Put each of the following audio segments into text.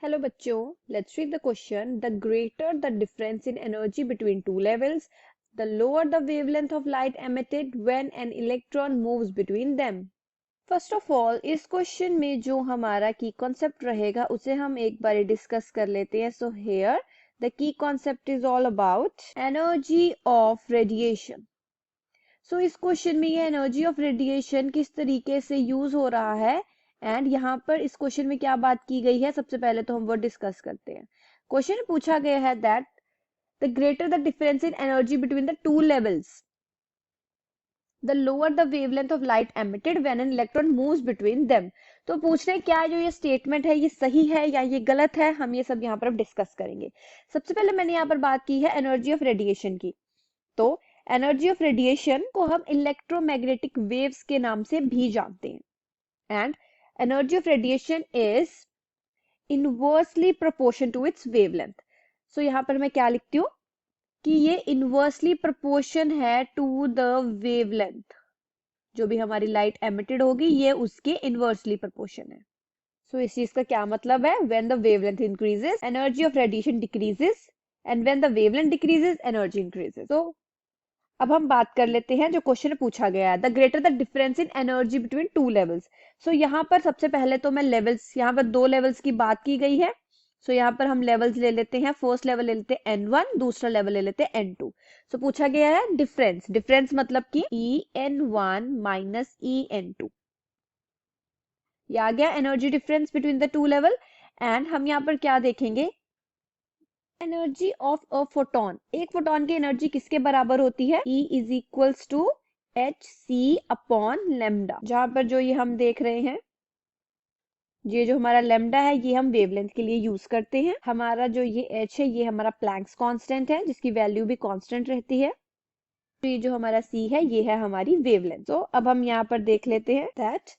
Hello बच्चों, let's read the question. The greater the difference in energy between two levels, the lower the wavelength of light emitted when an electron moves between them. First of all, इस question में जो हमारा की concept रहेगा उसे हम एक बार discuss कर लेते हैं. So here the key concept is all about energy of radiation. सो इस क्वेश्चन में ये एनर्जी ऑफ रेडिएशन किस तरीके से यूज हो रहा है एंड यहाँ पर इस क्वेश्चन में क्या बात की गई है, सबसे पहले तो हम वो डिस्कस करते हैं. क्वेश्चन पूछा गया है that the greater the difference in energy between the two levels, the lower the wavelength of light emitted when an electron moves between them. तो पूछ रहे हैं क्या जो ये स्टेटमेंट है ये सही है या ये गलत है, हम ये सब यहाँ पर अब डिस्कस करेंगे. सबसे पहले मैंने यहाँ पर बात की है एनर्जी ऑफ रेडिएशन की. तो एनर्जी ऑफ रेडिएशन को हम इलेक्ट्रोमैग्नेटिक वेव्स के नाम से भी जानते हैं and energy of radiation is inversely proportion to its wavelength. So यहां पर मैं क्या लिखती हूँ कि ये इनवर्सली प्रोपोर्शन है टू द वेवलेंथ. जो भी हमारी लाइट एमिटेड होगी ये उसके इनवर्सली प्रोपोर्शन है. सो इस चीज का क्या मतलब है, when the wavelength increases energy of radiation decreases and when the wavelength decreases energy increases. तो अब हम बात कर लेते हैं जो क्वेश्चन पूछा गया है, the greater the difference in energy between two levels. So यहाँ पर सबसे पहले तो मैं लेवल्स, यहाँ पर दो लेवल्स की बात की गई है. सो यहाँ पर हम लेवल्स ले लेते हैं. फर्स्ट लेवल ले लेते हैं N1, दूसरा लेवल ले लेते हैं N2. सो पूछा गया है डिफरेंस. डिफरेंस मतलब कि EN1 माइनस EN2. ये आ गया energy difference between the two level. And हम यहाँ पर क्या देखेंगे, एनर्जी ऑफ अ फोटोन. एक फोटोन की एनर्जी किसके बराबर होती है, E is equals to HC upon lambda. जहां पर जो ये हम देख रहे हैं, ये जो हमारा लेमडा है ये हम वेवलेंथ के लिए यूज करते हैं. हमारा जो ये H है ये हमारा प्लैंक्स कांस्टेंट है जिसकी वैल्यू भी कांस्टेंट रहती है. तो ये जो हमारा C है ये है हमारी वेवलेंथ. तो अब हम यहाँ पर देख लेते हैं that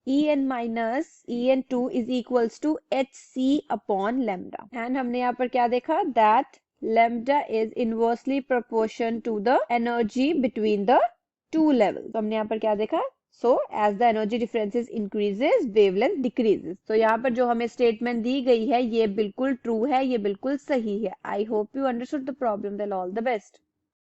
En minus En2 is equals to HC upon lambda. And हमने यहाँ पर क्या देखा, that lambda is inversely proportion to the energy between the two levels. तो हमने यहाँ पर क्या देखा, so as the energy differences increases wavelength decreases. तो यहाँ पर जो हमें स्टेटमेंट दी गई है ये बिल्कुल ट्रू है, ये बिल्कुल सही है. I hope you understood the problem. Then all the best.